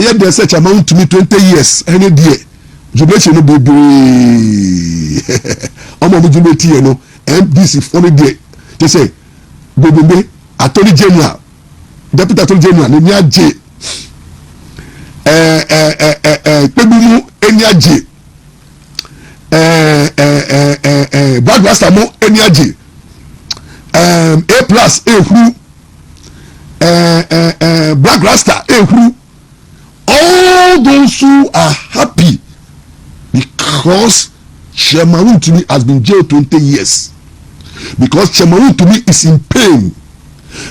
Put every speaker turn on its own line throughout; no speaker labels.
yet the such amount to me 20 years any day jubilation no be omo mo jubilate you know MDC for day they say Bobombe Attorney General Deputy Attorney General ni aje pebumu eni aje Black Rasta mo eni aje A+ ehuru Black Rasta ehuru. All those who are happy because Chairman to me has been jailed 20 years. Because Chairman to me is in pain.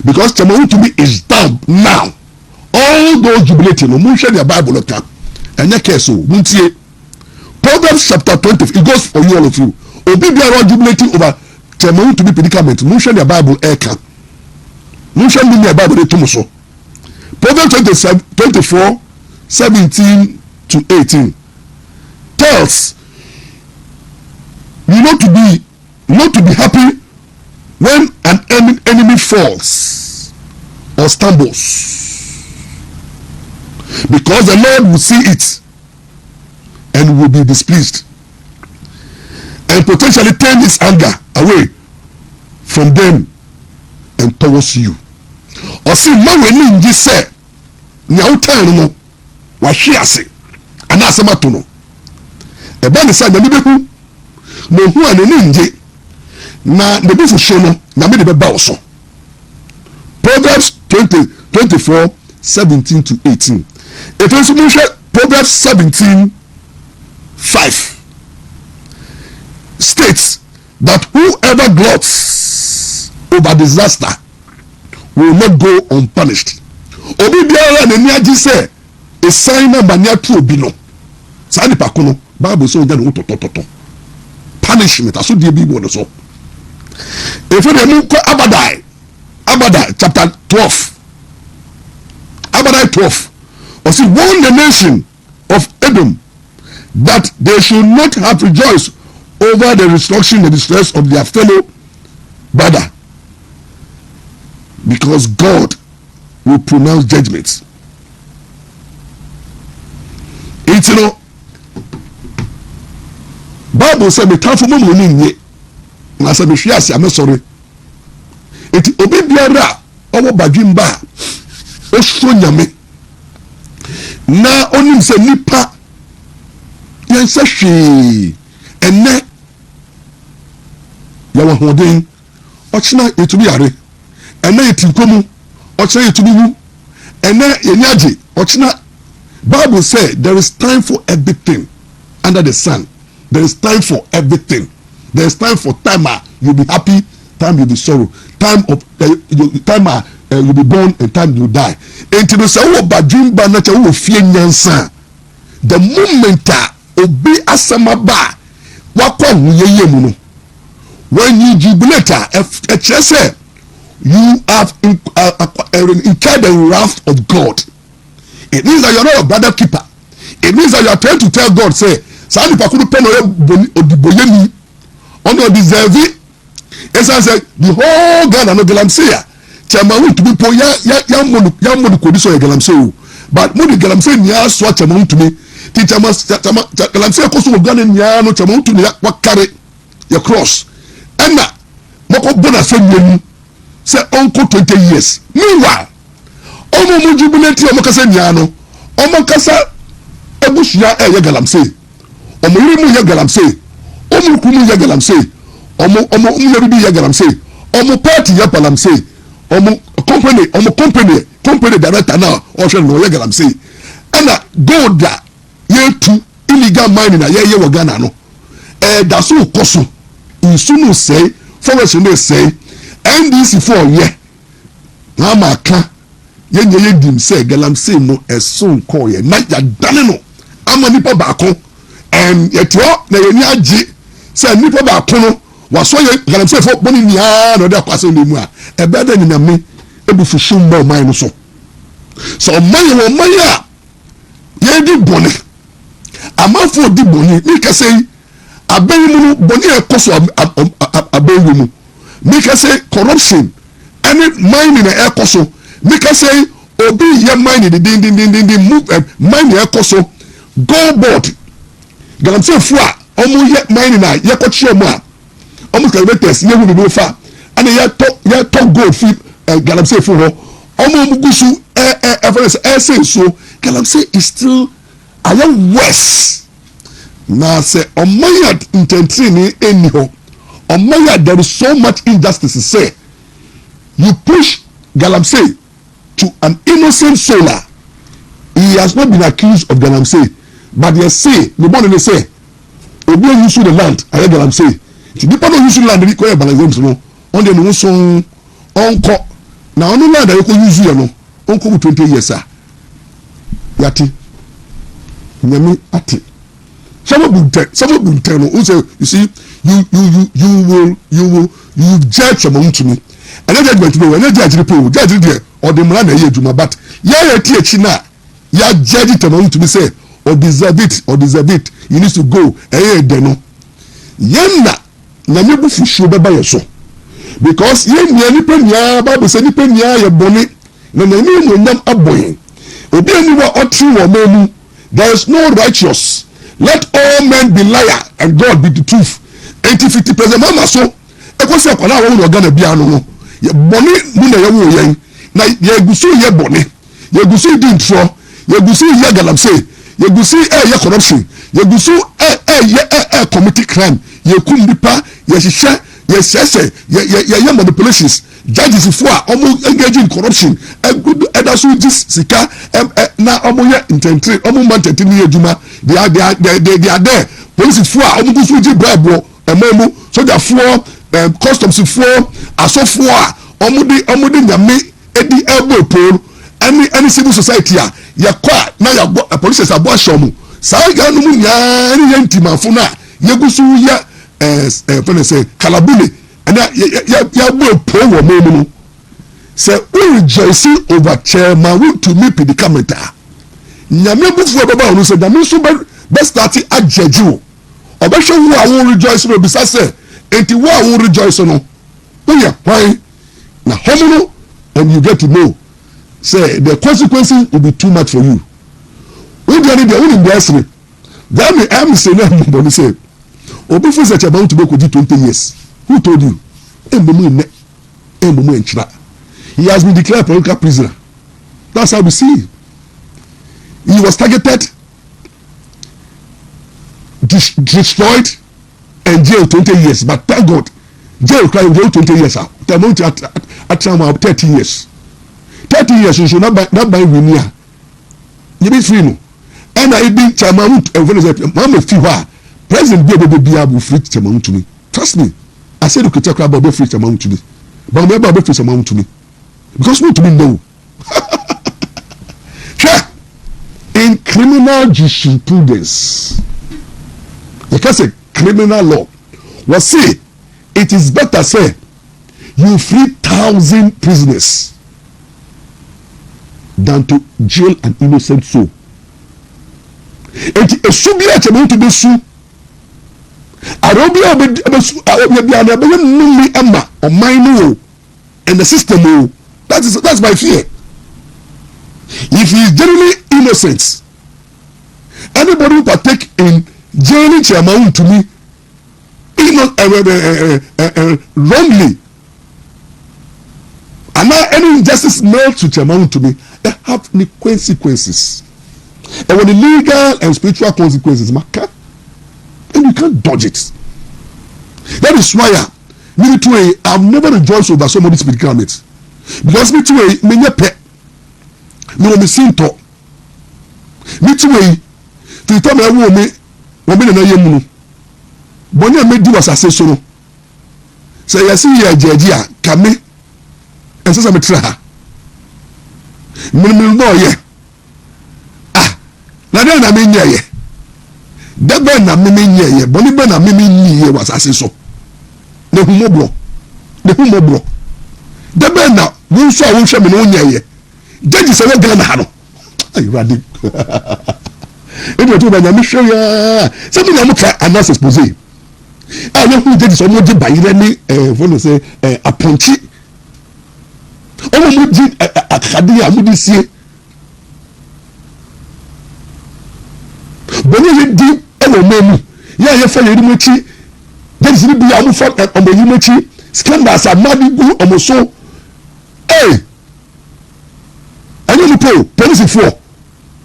Because Chairman to me is down now. All those jubilating, no share their Bible and your case. Proverbs chapter 20, it goes for you all of you. Obi biara jubilating over Chairman to be predicament. No share their Bible eka. No share their Bible to so. Proverbs 24. 17 to 18 tells you not to be happy when an enemy falls or stumbles, because the Lord will see it and will be displeased and potentially turn his anger away from them and towards you. Or see man when you say no wahwe ana asema to no ebe ne sa nyame behu no hu anani nje na ne befu so no nyame de beba wo so. Proverbs 24 17 to 18. If you see Proverbs 17 5 states that whoever gloats over disaster will not go unpunished. Obi biara na ni agi say a sign number near to Obino. Sani Pakuno, Bible so that punishment. I saw the Bible so. If you move Abadai chapter 12. Abadai 12. Or see, warn the nation of Edom that they should not have rejoiced over the destruction and distress of their fellow brother, because God will pronounce judgments. It's you know, Bible said me time for me money nye. Na say me hwe ase am sorry. Eti obi biara owo badwimba o so nyame. Na onim se nipa yen se hwe enne ya wo hoden ochina etubi yare enne etinkomu ochina etubi wu enne yenyaje ochina. Bible said there is time for everything under the sun. There is time for everything. There is time for time you'll be happy, time you'll be sorrow, time of you'll be born and time you'll die. Until you say badwimba na cha wo fie nyansa. The moment obi asamaba wakwa huyeye mu no. When you jubilate you have incurred the wrath of God. It means that you are not a brother keeper. It means that you are trying to tell God, say, Sani Pakuru Pen Odiboyemi, on your deserve it. As I said, the whole Ghana no Galamsea. Chamawu to be po yamodu kodiso ya Galamseo. But Modi Galamsea nya swa chamawu to me. Teacher must Galamsea koso Ghana nya no chamawu to me wakare your cross. And na moko bona fenye say uncle 20 years. Meanwhile, omo mo jubilate omo kasa nyano omo kasa ebushia ye Galamsey omo yiri mu ye Galamsey omo kumu ye Galamsey omo yiri ye Galamsey omo party ye Galamsey omo company director now o hwe no ye Galamsey ana gold da ye tu illegal mining na ye wo Ghana no da so koso insunu say forest no say NDC for ye na maka yenye dim say Galamsey no eson call ye na ya dane no ama nipa baako yeto na ye ni agi say nipa baako no waso ye Galamsey fo boni nia no de kwase no mu a ebeda ni nyame ebufu shumba man no so man wo man ya ye di boni amafo di boni mi ka say aben mu no boni e koso aben mu mi ka say corruption any mining e koso mi ka say obi ye mine the move mine ye koso gold board galamsey fu a omo ye mine na ye ko chie mu a omo calculators ye hu be fa ana ye to gold fi galamsey fu ho omo mugusu say so galamsey is still ayan west na say omaya intentry ni eni ho omaya there is so much injustice say you push galamsey to an innocent solar. He has not been accused of galamsey, but they say the morning they say obi use the land I galamsey the people don't use land they call balance no on the no so onko na on land they go use you no onko 20 years ah yati nyame ati some no you see you judge among to me and then judgment no when judge report judge there or the man na ye juma but ya tie chi na ya judge it among to me say or deserve it you need to go de no yenna na me bu fuhio beba ye so because ye nia ni pania bible say ni pania ye boni na na ni mo nyam aboyin obi ani wa otri wo mamu there is no righteous let all men be liar and God be the truth 50% mama so e ko se kwala wo organ bia no ye boni mu na ye wo yen na ye gusu ye boni ye gusu di ntro ye gusu ye galamsey ye gusu ye corruption ye gusu ye committed crime ye kum nipa ye hihye ye sese ye manipulations judges for omo engage in corruption that so this sika na omo ye intentry omo mantet ni aduma they are there police for omo gusu ji bribe ememu soldier for customs for asofo omo de nyame edi elbow pole any civil society a ye kwa na ya police abo ashomu sa ga no mu nya ni yentimafo na ye gusu ye say kalabule and ya bo pole wo memu say we rejoice over chairman we to me predicament nyame bufu baba onu say nyame so be start ajeju obehwe wo a wo rejoice no bisa say enti wo a wo rejoice no we why na homo and you get to know say the consequences will be too much for you we dey need the industry that me am say na mo say obi fu say about to go 20 years who told you embomu enchira he has been declared political prisoner that's how we see he was targeted destroyed and jailed 20 years but thank God jail crime jail 20 years out the amount at 30 years 30 years you should not buy Bawumia you be free no and I be chairman Mahama fi president be able free chairman to me trust me I said okay talk about free chairman to me but me about free chairman to me because what to me know in criminal jurisprudence because a criminal law was say it is better say you free 1,000 prisoners than to jail an innocent soul. It is so be at a to be su. Arabia be Emma or mine and the system. That's my fear. If he is generally innocent, anybody who partake in jailing chairman to me wrongly, and now any injustice made to chairman to me, they have any consequences. And when the legal and spiritual consequences matter, and you can't dodge it. That is why I've never rejoiced over somebody's predicament. Because me too, me nye pe, me me sinto. Me too, to tell me woman na ye munu. Bonya me di was asese no. Say yesi ye jeje a kame. Ensesa me tra. Me no ye. Ah, na dey na me nye ye. De be na me nye ye, boni be na me nye ye was asese so. Ne humobro. De be na won so a won hwe me no nye ye. Jeje se we gana ha no. Ay radi. Ebi to ba na me hwe ya. Se me na mo try announce expose. Ah, you who jeje so mo je bayire ni for no say aponchi. omo di akade a mudi sie boni ye di e wo memu ye fa ye mu chi judges ni bi amu fa omo yi mu chi scandals amadi gu omo so anyo mu po police for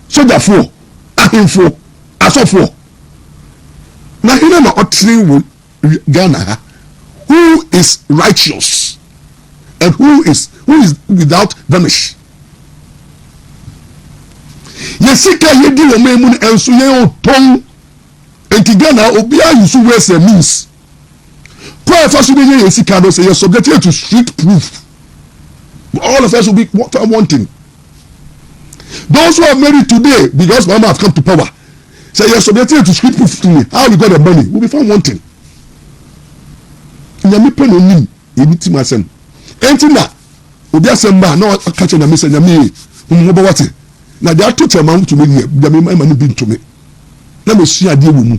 soldier for ahemfo asofo na ina na otri wo Ghana who is righteous and who is without blemish. Yesika yedi wo memu enso ye oton enti Ghana obia yusu ways and means kwa fa so be yesika do say you subject to street proof. All of us will be wanting. Those who are married today because Mahama have come to power say you're subjected to street proof to me. How we got the money will be found wanting. Nyame pe no nim yebiti masem enti na obi asem ba na catch na message nyame mo bo wate na dia to chema to me nyame ma no bi to me na me sua de wo mu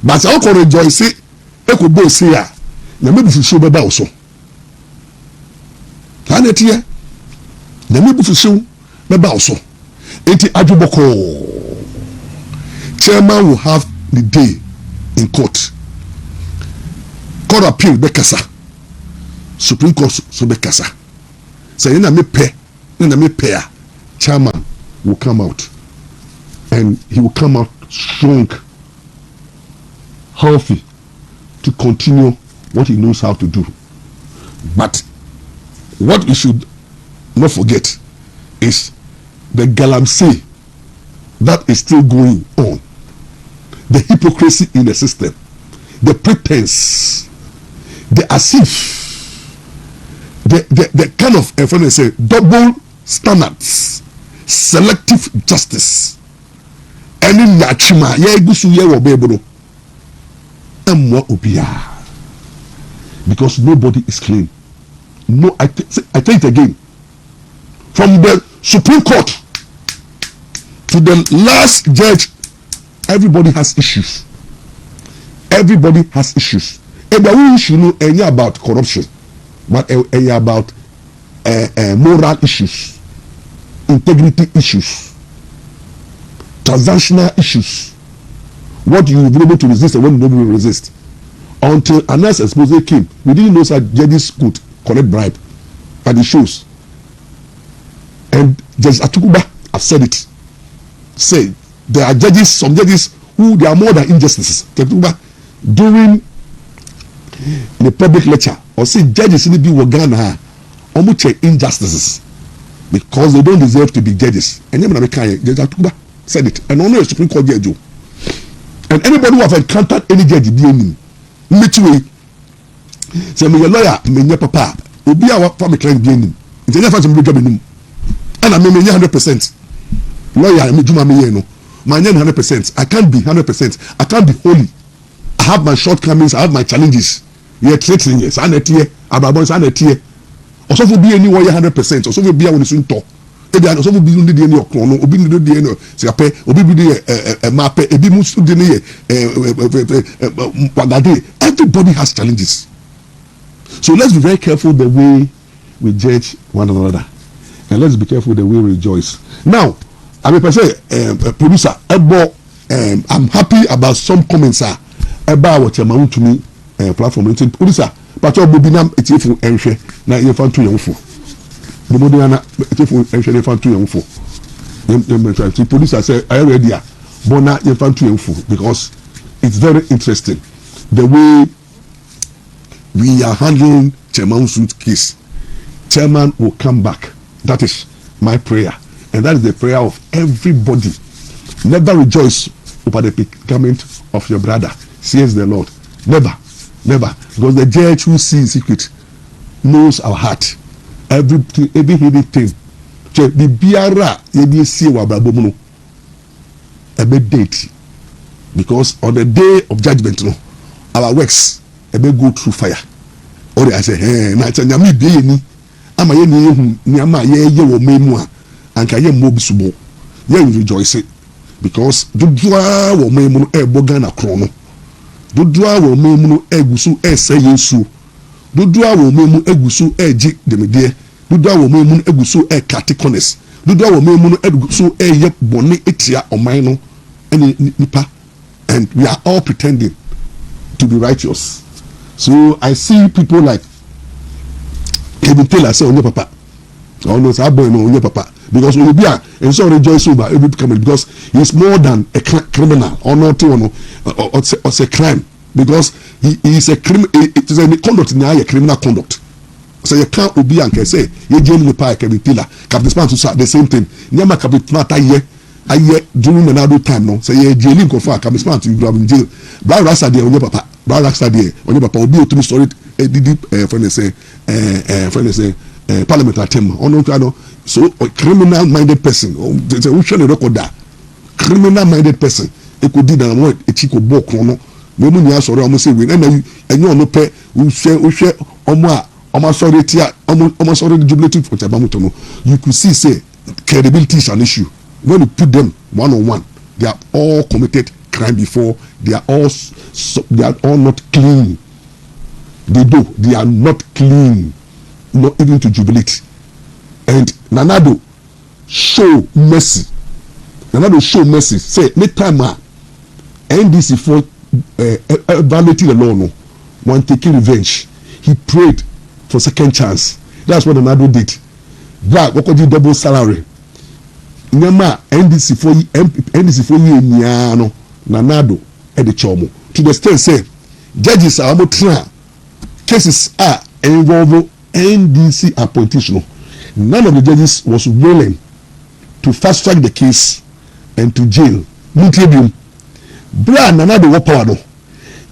ba sa ko rejoice e ko bo se a nyame bi fuso be ba wo so kana tie nyame bi fuso be ba wo so enti adwoboko chairman will have the day in court. Court appeal bekasa, Supreme Court so bekasa. Say na me pay, chairman will come out, and he will come out strong, healthy, to continue what he knows how to do. But what we should not forget is the galamsey that is still going on, the hypocrisy in the system, the pretense, the as if, the kind of say double standards, selective justice, and in Nachima, Yagusu Yawabebo, and more obia. Because nobody is clean. No, I tell it again. From the Supreme Court to the last judge, everybody has issues. Everybody has issues. And the issue no any about corruption, but any about moral issues, integrity issues, transactional issues. What you will be able to resist and when you don't resist. Until unless expose came, we didn't know that judges could collect bribe, but it shows. And Judge Atukuba have said it. Say there are judges, some judges who they are more than injustices. Atukuba during the public lecture or say judges in the Ghana almost check injustices because they don't deserve to be judges. And then Judge Atukuba said it, and only a Supreme Court judge. And anybody who have encountered any judge be in meet you say me lawyer me nya papa obi a wa me client be in nti nya fa so me job nim and I me nya 100% lawyer me juma me ye no my nya 100%. I can't be 100%. I can't be holy. I have my shortcomings, I have my challenges. Yeah, treating yes, I net here, ababon sa net here. Also for be any way 100%. Also for be a woni so nto. Ebi an also for be ndi any okron no, obi ndi dey no. Se apɛ, obi bi dey map, ebi mu stu dey no ye everybody has challenges. So let's be very careful the way we judge one another. And let's be careful the way we rejoice. Now, I mean, per se, producer, I'm happy about some comments about what you're to me platform. Producer, but you're Bobinam, it's if you ensure now you're found too young for. The Modiana, if you ensure you're found too young for. The producer said, I already are, but now you're found too young for because it's very interesting the way we are handling Chairman Suit case. Chairman will come back. That is my prayer. And that is the prayer of everybody. Never rejoice over the predicament of your brother, says the Lord. Never, never. Because the judge who sees in secret knows our heart. Every hidden thing. The biara ye see wa brabomuno. A bit date. Because on the day of judgment, no, our works may go through fire. Or I say, hey, na nyame be ni ama ye ni ehu ni ama ye wo memu a anka ye mo bisubo ye rejoice because dudua wo memu no e boga na kro no dudua wo memu no egusu e se yesu dudua wo memu egusu e ji demede dodo a wɔn mu no egu so ɛkate corners dodo a wɔn mu no egu so ɛyɛ bɔnne etia ɔman no ɛne nipa, and we are all pretending to be righteous. So I see people like Kevin Taylor say onye papa, oh no, say boy no onye papa, because Olubia and so rejoice over every coming because he's more than a criminal or not or a crime, because he is a criminal. It is a conduct in a criminal conduct. So you can't be and say you jail the pie Kevin Taylor, Captain Span to the same thing. Nyama Captain Mata ye during another time no. So you jailing go for Captain Span to grab in jail. Brown Rasta de onye papa, Brown Rasta de onye papa obi to be story friend say parliamentary term or no. So a criminal minded person, there's a usually record that criminal minded person. It could do that one a chico book no. No money sorry almost say we and you no pay we share almost sorry tia almost already jubilated for Tabamutono. You could see say credibility is an issue. When you put them one on one, they are all committed crime before, they are all not clean. They are not clean, not even to jubilate. And Nanado show mercy. Say, next time NDC for violating the law, no one taking revenge. He prayed for second chance. That's what Nanado did. That what could you double salary? Nyama NDC for you niano Nanado at the chomo. To the extent say judges are more trying. Cases are involving NDC appointation. None of the judges was willing to fast track the case and to jail. Mutribum. Bra Nanado power no.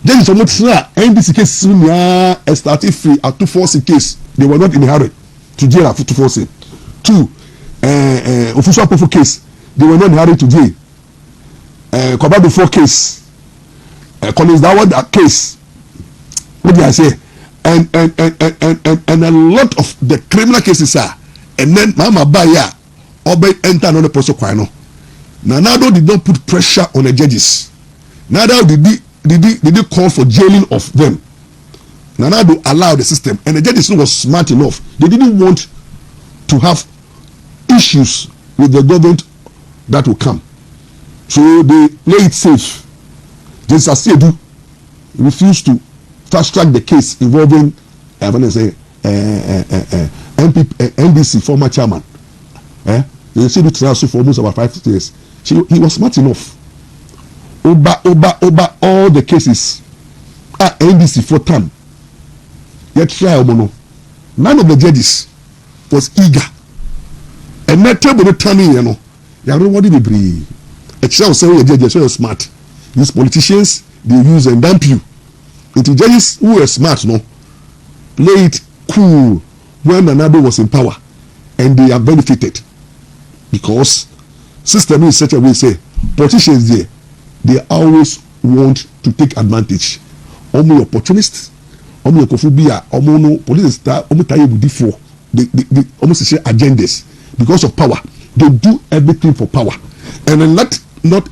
Judges are not NDC case soon started free at 240 case. They were not in a hurry to jail at 240. 2 official proof case. They were not in a hurry to jail. Kwabado 4 case. Collins that case. What did I say? And a lot of the criminal cases are, and then Mama Baya obey enter another person kwano. Nanado did not put pressure on the judges. Neither did he call for jailing of them. Nanado allowed the system, and the judges was smart enough. They didn't want to have issues with the government that will come, so they play it safe. Justice Asiedu refused to fast track the case involving NDC former chairman. They said it trial for almost about 5 years. He was smart enough. Over all the cases at NDC for term. Yet trial mono. None of the judges was eager. And that table turning, you know. You are nobody be brave. A child say the judges are smart. These politicians, they use and dump you. Into judges who are smart, no, play it cool when Nanado was in power, and they are benefited because system is such a way. Say politicians there, they always want to take advantage. Omo opportunists, omo kofubia, omo no police star, omo taye budi for they almost say agendas because of power. They do everything for power, and then not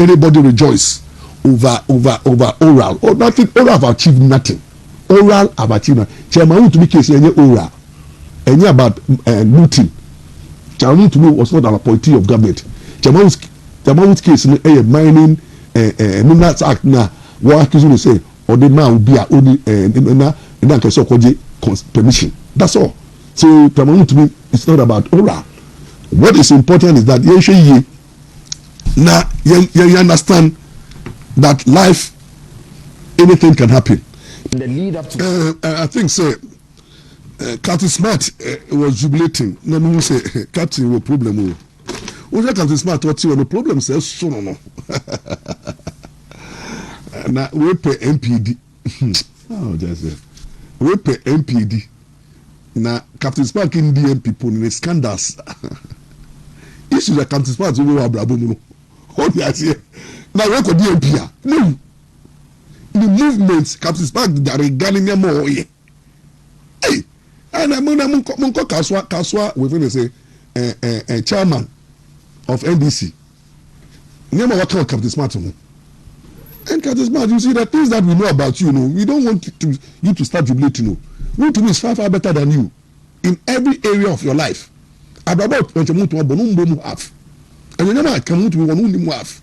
anybody rejoice over oral or nothing. Oral have achieved nothing. Oral have achieved nothing. Chairman to be case any oral any about looting. Chairman to me was not an appointee of government. Chairman's case in a mining Minerals Act na what accusing to say or the man will be only na case of permission. That's all. So Chairman to me it's not about oral. What is important is that you understand that life, anything can happen.
In the lead up to
I think so. Captain Smart was jubilating. No, me say Captain no problem. Who's Captain Smart? What you no problem? Say so no. Now we pay MPD. Oh, just we pay MPD. Now Captain Smart in DM people in the scandals. Issues that Captain Smart will have brabo. What you say? Now we could DMP. No. The movements Captain Smart that regarding them more. Hey. And I'm Kaswa within say chairman of NDC. Never what kind of Captain Smart. And Captain Smart, you see the things that we know about you, we don't want you to start jubilating. We to me is far better than you. in every area of your life. About have. And have.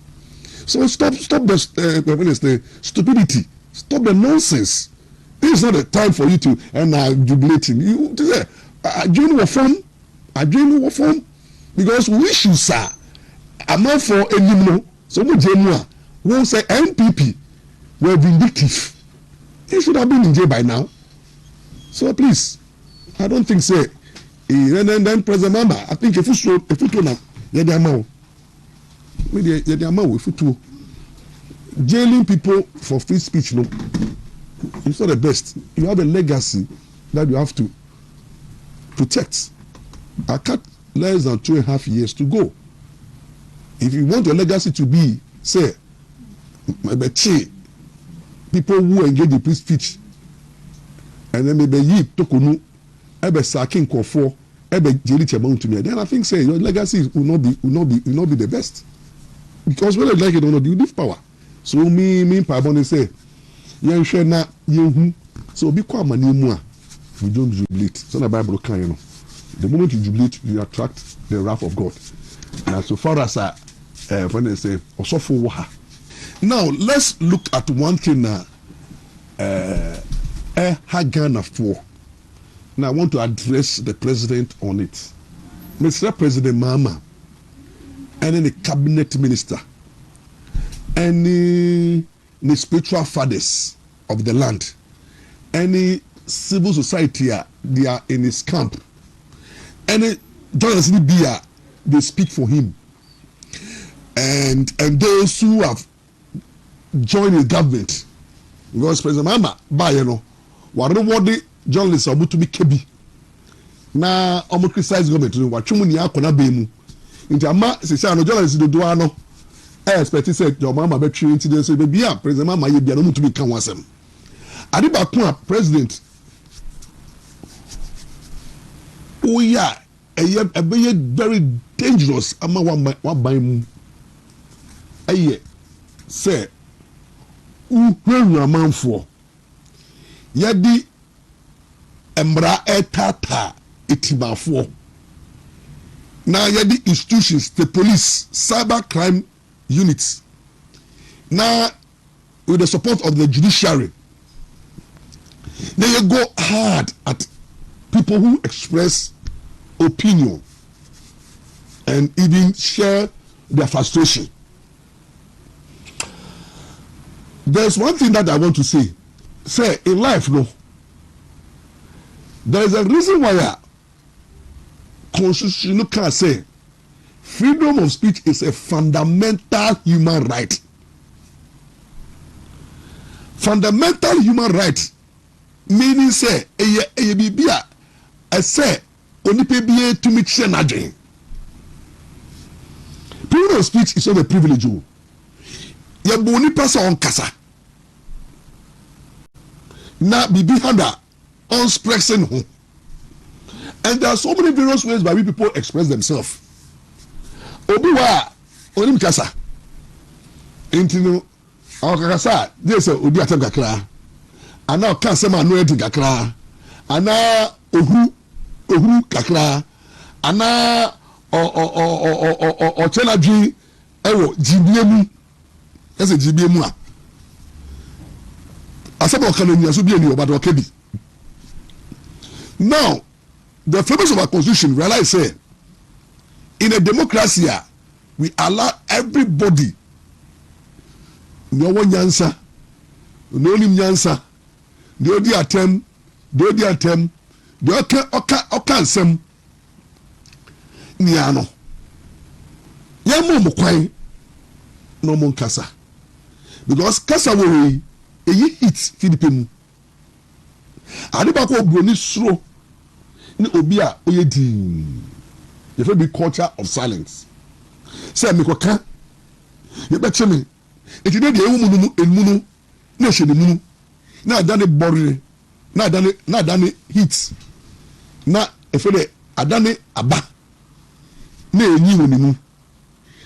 So stop the stupidity. Stop the nonsense. This is not the time for you to jubilating. You join your form because we should sir. I'm not for any so much won't say NPP were vindictive. He should have been in jail by now. So please, I don't think so. And then President Mahama, I think if you now, jailing people for free speech, no, it's not the best. You have a legacy that you have to protect. I cut less than 2.5 years to go. If you want your legacy to be, say, people who engage in free speech, and then maybe you tokunu, ebe sacking for, ebe jeli chemon to me. Then I think say your legacy will not be the best, because whether you like it or not, you give power. So me pabone say, you share na you. So be quiet mani mua. You don't jubilate. So the Bible can you know. The moment you jubilate, you attract the wrath of God. And so far as when they say osofo waha. Now let's look at one thing Ghana for. Now I want to address the president on it. Mr. President Mahama, and the cabinet minister, any spiritual fathers of the land, any civil society, they are in his camp. Any journalists they speak for him. And those who have joined the government, because President Mahama, whatever journalists are to be kebi. Na omo criticize government no watwemu ni akona bemu. Nti ama se say no journalists do ano expect say your Mahama be twi nti dey say be bia President Mahama ye bia no to be kan wasem. Ade ba ko a president oya eye very dangerous ama wa ban mu. Eye say uhuru amanfo yadi embra etata itibafo na yadi institutions, the police, cyber crime units, now with the support of the judiciary, they go hard at people who express opinion and even share their frustration. There's one thing that I want to say in life, no, there is a reason why constitution can say freedom of speech is a fundamental human right. Fundamental human right meaning say bibia say onipe bie to me share nadwen. Freedom of speech is not a privilege. Ya boni person on kasa na bibi handa on expressing who. And there are so many various ways by which people express themselves. Obiwa onim kasa intino akakasa dey say odi atem kakra ana o kan sema no edi kakra ana ohuru kakra ana o chenadwi ewo jibiemu ese jibiemu a asaba okanani aso bi eni obado okebi. Now the purpose of our constitution realize say in a democracy we allow everybody no one nyansa no nim nyansa the odi atem the oka nsem niano yamo mo kwan no mon kasa because kasa we eyi hit Philippine adibako obroni suro ni obi a oyedin you fit be culture of silence say me koka you bet me it dey dey ewu munu na hye ne munu na adane borre na adane hit na efele adane aba na enyi woni mu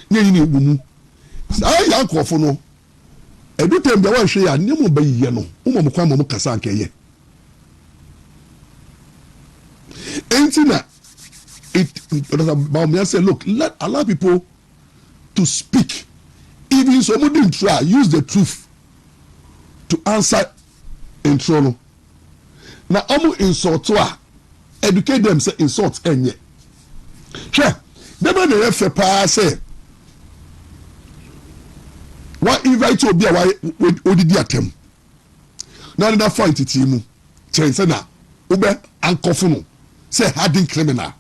na enyi ne egbumu sai ya nkofo no edu tem bia wa hwe ya ne mo bayiye no mo mo kwa mo kasa ankeye Anything Bawumia said, look, allow people to speak. Even somebody didn't try, use the truth to answer in trouble. Now, insult to educate them, say insult any. Sure, never the FPA say, what invite you be a why did you attempt? Now, that fight it, you change na ube uncofuno, say hardened criminal.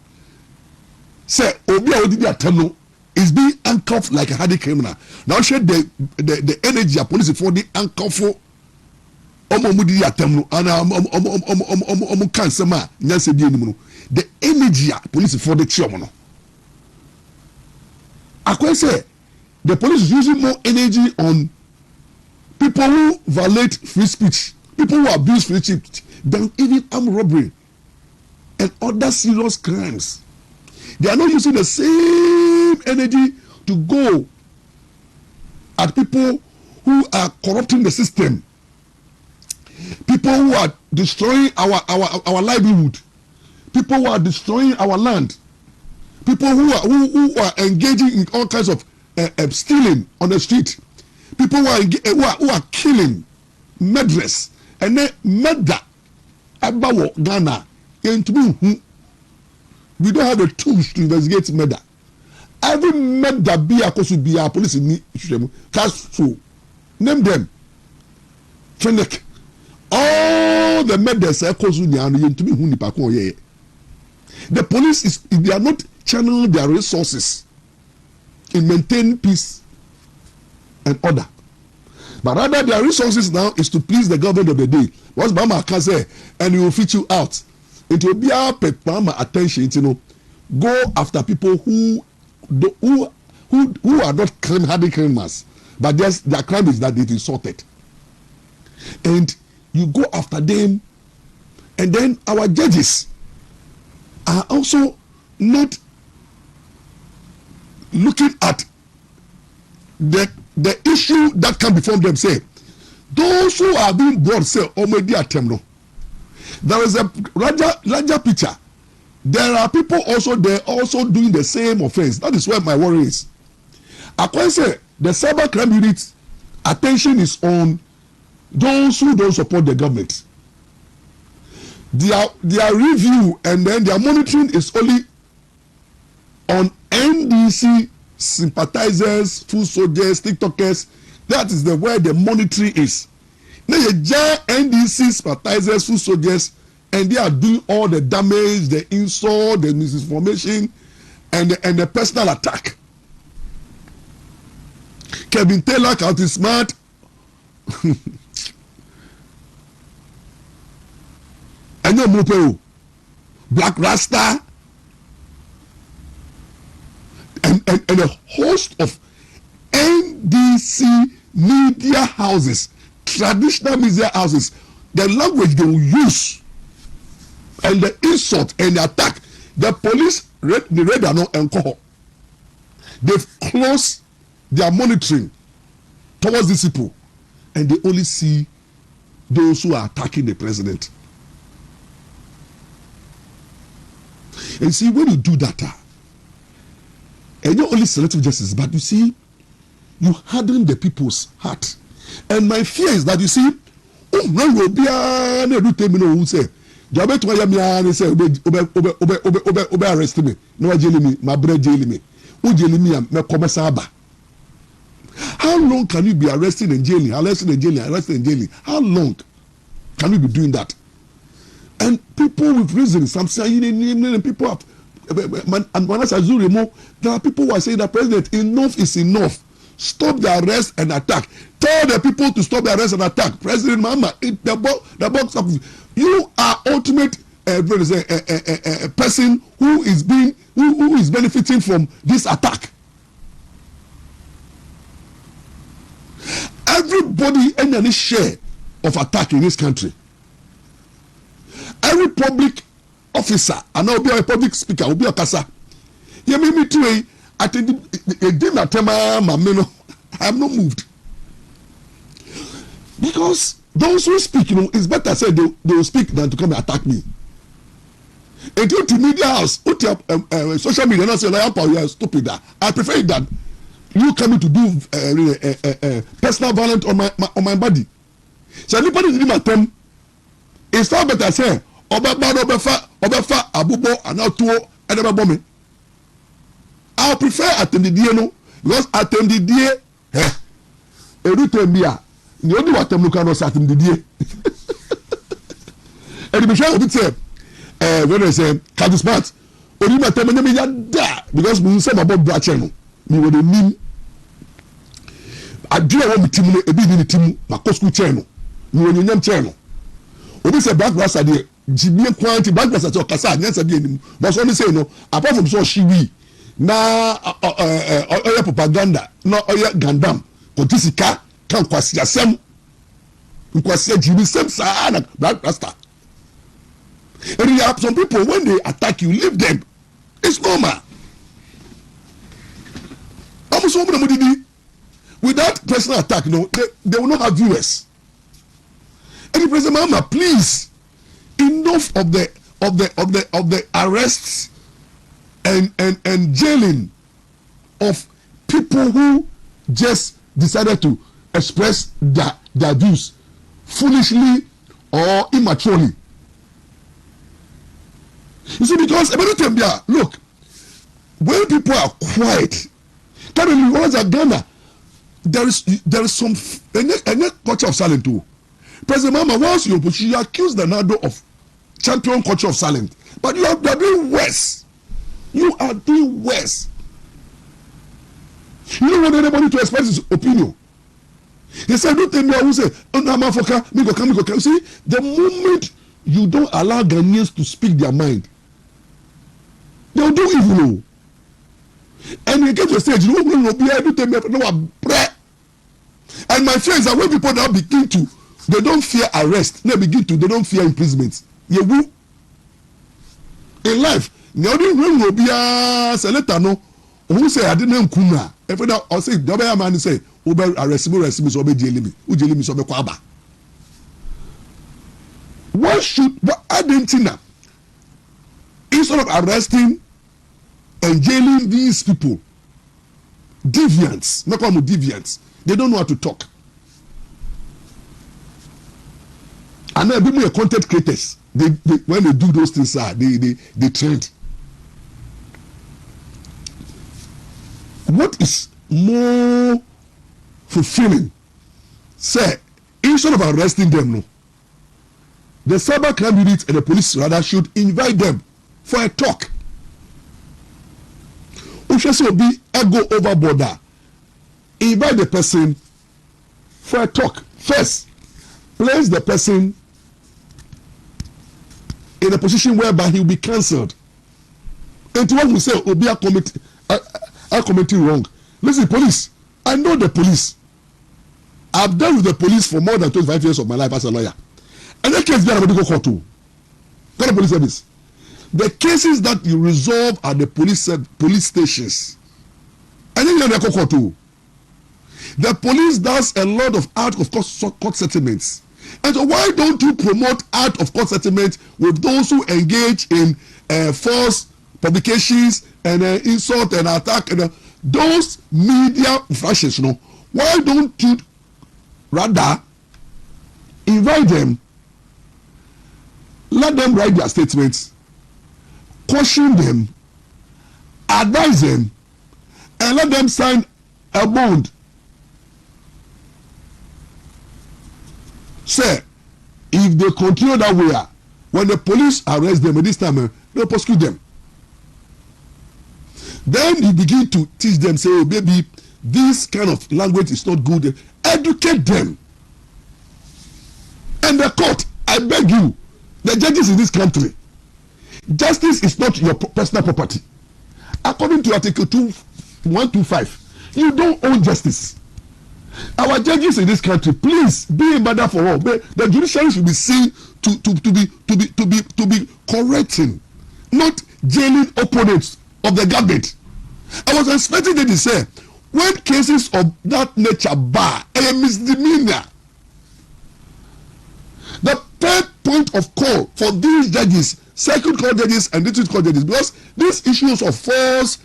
Say, Obi did you attempt is being handcuffed like a hardened criminal. Now, share the energy of police for the handcuff. Mudi attempt and cancer ma nyase bi enimu the energy police for the chairman. I say the police is using more energy on people who violate free speech, people who abuse free speech, than even armed robbery and other serious crimes. They are not using the same energy to go at people who are corrupting the system, people who are destroying our livelihood, people who are destroying our land, people who are engaging in all kinds of stealing on the street, people who are killing, murderers, and then murder. Abawo Ghana, we don't have the tools to investigate murder. Every murder be a cause be a police in Castro, name them. Fennec. All the murders are cause to be the police they are not channeling their resources in maintaining peace and order, but rather their resources now is to please the government of the day. What's Bama can say, and he will fit you out. It will be our Bama attention, go after people who are not hardened criminals, but their crime is that they insulted, and you go after them. And then our judges are also not looking at the issue that can be from them. Say those who are being brought, say already attempt. There is a larger picture. There are people also there also doing the same offense. That is where my worry is. I can say the cybercrime unit attention is on those who don't support the government. Their review and then their monitoring is only on NDC sympathizers, food soldiers, TikTokers. That is where the monitoring is. Now you just NDC sympathizers, food soldiers, and they are doing all the damage, the insult, the misinformation, and the personal attack. Kevin Taylor, County Smart. And Black Rasta and a host of NDC media houses, traditional media houses, the language they will use and the insult and the attack, the police the radar no alcohol. They've closed their monitoring towards these people, and they only see those who are attacking the president. And see, when you do that, and you're only selective justice, but you see, you harden the people's heart. And my fear is that you see, oh, no, will be a who say, Jabet Wayamian say, arrest me, no jail me, my bread jail me, who jail me, and Saba. How long can you be arresting and jailing, arresting and jailing, arresting and jailing? How long can you be doing that? And people with reason, some saying people have, and when I say there are people who are saying that president, enough is enough. Stop the arrest and attack. Tell the people to stop the arrest and attack. President Mahama, the box of you are ultimate a person who is benefiting from this attack. Everybody any share of attack in this country. Every public officer, and now be a public speaker, will be a kasa. You made me too. I think I am not moved. Because those who speak, it's better said they will speak than to come and attack me. It to media house, social media, and I say, like, you are stupid. I prefer it that you coming to do personal violence on my body. So anybody in my term, it's far better say, obefa abubo and auto and never bomb. I prefer attend the day no, because attend the day, every time here, the only what time look at us attend the day. And the mission of it say, when I say, can smart, only my time and ya da, because we say about black channel, me with the mean. I do want me team, a big in the team, my school channel, me when you name channel. Obi say black grass there, Jimmy quantity black grass or Kasa, yes again, but only say no, apart from so she we. Na oya propaganda na oya gandam kotisika kan kwasi asem nkwasi jibi sem sa na black rasta. And you have some people when they attack you, leave them. It's normal. Without personal attack, no, they will not have viewers. And the President Mahama, please, enough of the arrests and jailing of people who just decided to express their views foolishly or immaturely. You see, because look, when people are quiet, currently once at Ghana, there is some any culture of silence too. President Mahama, once you accuse the Nado of champion culture of silence, but you are doing worse. You are doing worse. You don't want anybody to express his opinion. He said, don't tell me who say, oh, no, I'm Africa, me go come. See, the moment you don't allow Ghanaians to speak their mind, they'll do evil. And you get to a stage, you will be able to make no pray. And my friends, are when people now begin to, they don't fear arrest, they don't fear imprisonment. You will. In life, the only room will be a senator, no, who say, I didn't come. If I say, the man say, Uber arrest me, so be jailing me. Who jailing me, so be kwaba. What Argentina, instead of arresting and jailing these people, deviants, not call them deviants, they don't know how to talk. And then people are content creators. They when they do those things, they trend. What is more fulfilling? Say, instead of arresting them, no, the cyber crime unit and the police rather should invite them for a talk. If you be go overboard, invite the person for a talk. First, place the person in a position whereby he will be cancelled. And to what we say, Obi are committing wrong. Listen, police. I know the police. I've dealt with the police for more than 25 years of my life as a lawyer. And the case that I go court to. Got a police service. The cases that you resolve at the police stations. And then you go court to. The police does a lot of out of court settlements. And so why don't you promote out of court settlements with those who engage in false publications and insult and attack and those media flashes, you know? Why don't you rather invite them, let them write their statements, caution them, advise them, and let them sign a bond? Say, if they continue that way, when the police arrest them, this time they'll prosecute them. Then you begin to teach them, say, oh, baby, this kind of language is not good. Educate them. And the court, I beg you, the judges in this country, justice is not your personal property. According to Article 125, you don't own justice. Our judges in this country, please be a mother for all. The judiciary should be seen to be correcting, not jailing opponents of the government. I was expecting them to say, when cases of that nature bar a misdemeanor, the third point of call for these judges, circuit court judges and district court judges, because these issues of false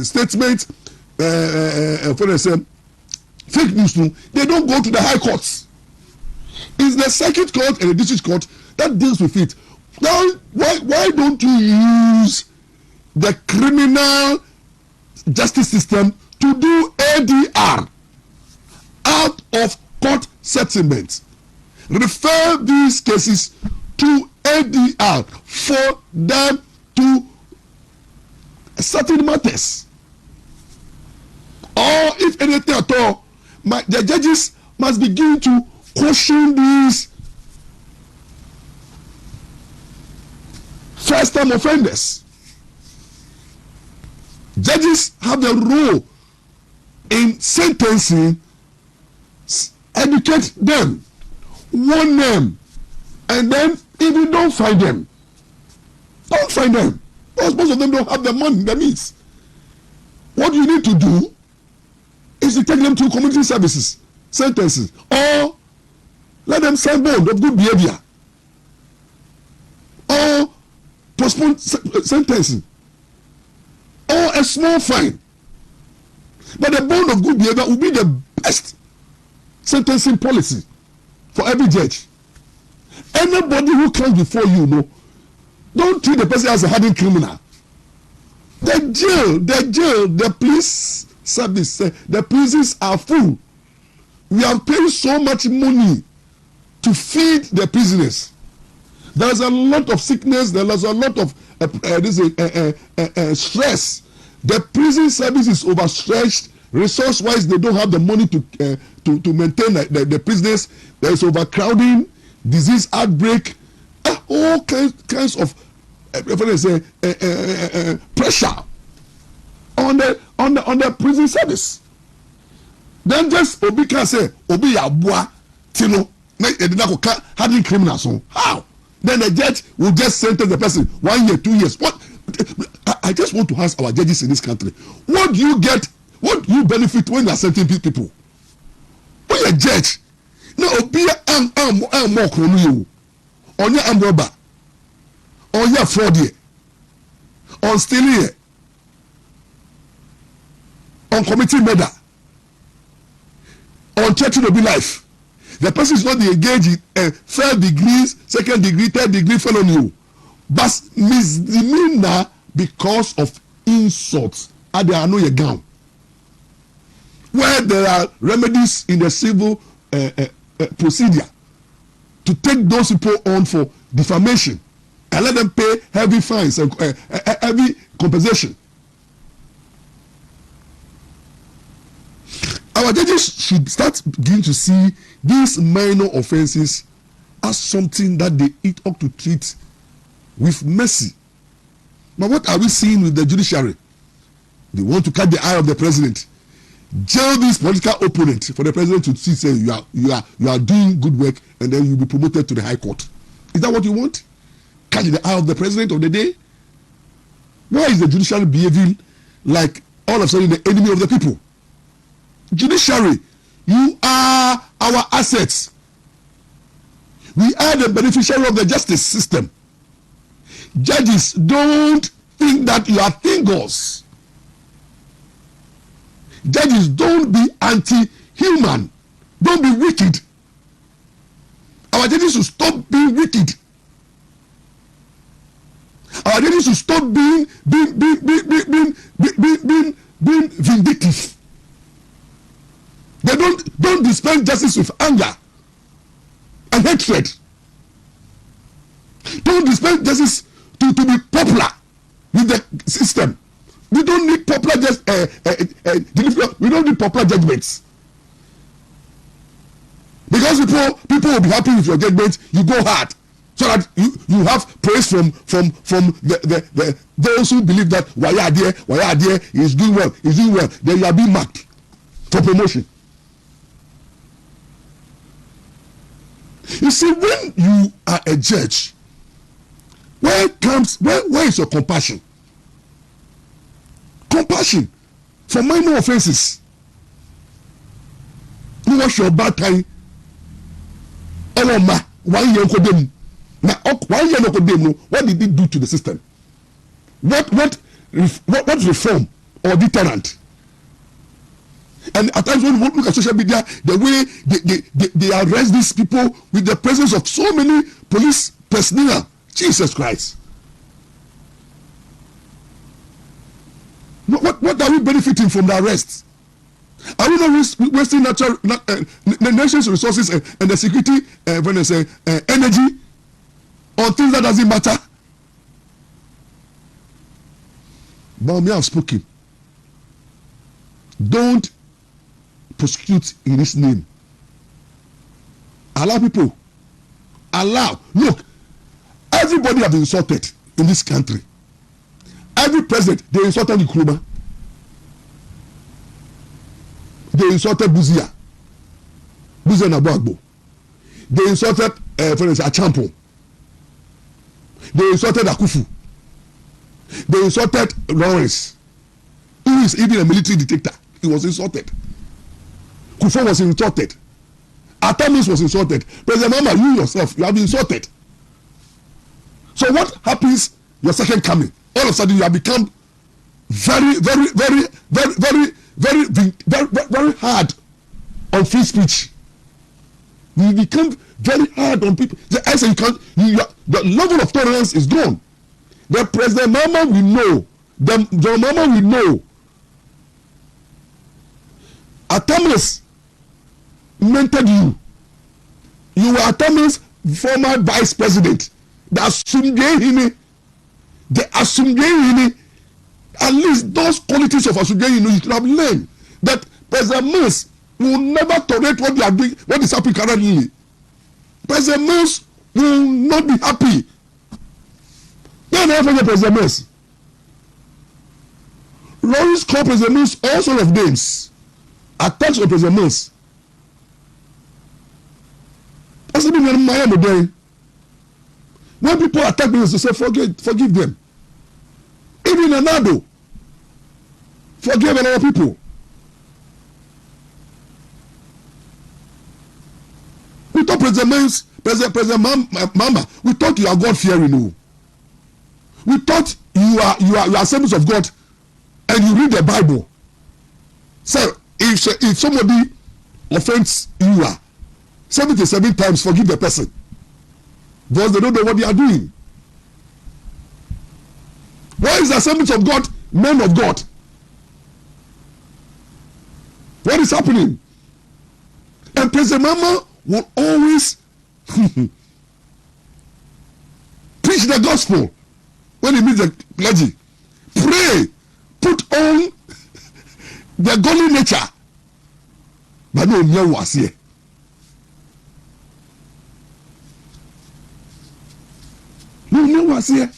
statements, for example, fake news, they don't go to the high courts. It's the circuit court and the district court that deals with it. Now, why don't you use the criminal justice system to do ADR, out of court settlements? Refer these cases to ADR for them to settle matters. Or if anything at all, the judges must begin to caution these first-time offenders. Judges have a role in sentencing. Educate them, warn them, and then if you don't find them, because most of them don't have the money, the means. What you need to do is to take them to community services, sentences, or let them sign bond of good behavior, or postpone sentencing, or a small fine. But the bond of good behavior will be the best sentencing policy for every judge. Anybody who comes before you, don't treat the person as a hardened criminal. The jail, the police service, the prisons are full. We have paid so much money to feed the prisoners. There's a lot of sickness. There's a lot of stress. The prison service is overstretched. Resource-wise, they don't have the money to maintain the prisoners. There is overcrowding, disease outbreak, all kinds of pressure on the prison service. Then just Obi can say Obi Yabua Tino hardened criminals. How? Then the judge will just sentence the person 1 year, 2 years. What? I just want to ask our judges in this country, what do you get? What do you benefit when you are sentencing people? When you are a judge, now be more criminal, on your armed robber, on your fraud here, on stealing here, on committing murder, on threatening to be life. The person is not engaged in third degrees, second degree, third degree felony, but misdemeanor because of insults. And they are no your gown. Where there are remedies in the civil procedure to take those people on for defamation and let them pay heavy fines and heavy compensation. Our judges should start beginning to see these minor offenses as something that they ought to treat with mercy. Now, what are we seeing with the judiciary? They want to catch the eye of the president, jail this political opponent for the president to see, say you are doing good work, and then you'll be promoted to the high court. Is that what you want? Catch the eye of the president of the day? Why is the judiciary behaving like all of a sudden the enemy of the people? Judiciary, you are our assets. We are the beneficiary of the justice system. Judges, don't think that you are thinkers. Judges, don't be anti-human. Don't be wicked. Our judges should stop being wicked. Our judges should stop being vindictive. They don't dispense justice with anger and hatred. Don't dispense justice to be popular with the system. We don't need popular we don't need popular judgments. Because people will be happy with your judgment, you go hard. So that you have praise from the those who believe that Wayadie is doing well, then you are being marked for promotion. You see, when you are a judge, where is your compassion? Compassion for minor offenses. You wash your bad time. 1 year kodem. Now 1 year no kodem. What did it do to the system? What reform or deterrent? And at times when we look at social media, the way they arrest these people with the presence of so many police personnel, Jesus Christ. What are we benefiting from the arrests? Are we not wasting the nation's resources and the security when they say energy on things that doesn't matter? Bawumia have spoken. Don't prosecute in his name. Allow people. Allow. Look, everybody have been insulted in this country. Every president, they insulted Nkrumah. They insulted Buzia Nabagbo. They insulted Achampon. They insulted Akufu. They insulted Lawrence, who is even a military dictator. He was insulted. Kufuor was insulted. Atamis was insulted. President Mahama, you yourself, you have been insulted. So what happens your second coming? All of a sudden you have become very hard on free speech. You become very hard on people. The level of tolerance is gone. The President Mahama we know. The John Mahama we know. Atamis mentored you. You were Atamis' former vice president. The Asumdehine, at least those qualities of Asumdehine you should have learned. That President Mons will never tolerate what they are doing, what is happening currently. President Mons will not be happy. Then after President Mons, Lawrence called President Mons all sorts of names. Attacks on President Mons. That's the meaning of Miami doing. When people attack me, they say, forgive them. Even Anado, forgive a lot of people. We thought President Mahama, we thought you are God-fearing. No. We thought you are servants of God and you read the Bible. So if somebody offends you 77 times, forgive the person. Because they don't know what they are doing. Why is the assemblies of God men of God? What is happening? And President Mahama will always preach the gospel when he meets the clergy. Pray, put on the godly nature. But no one was here. No one was here.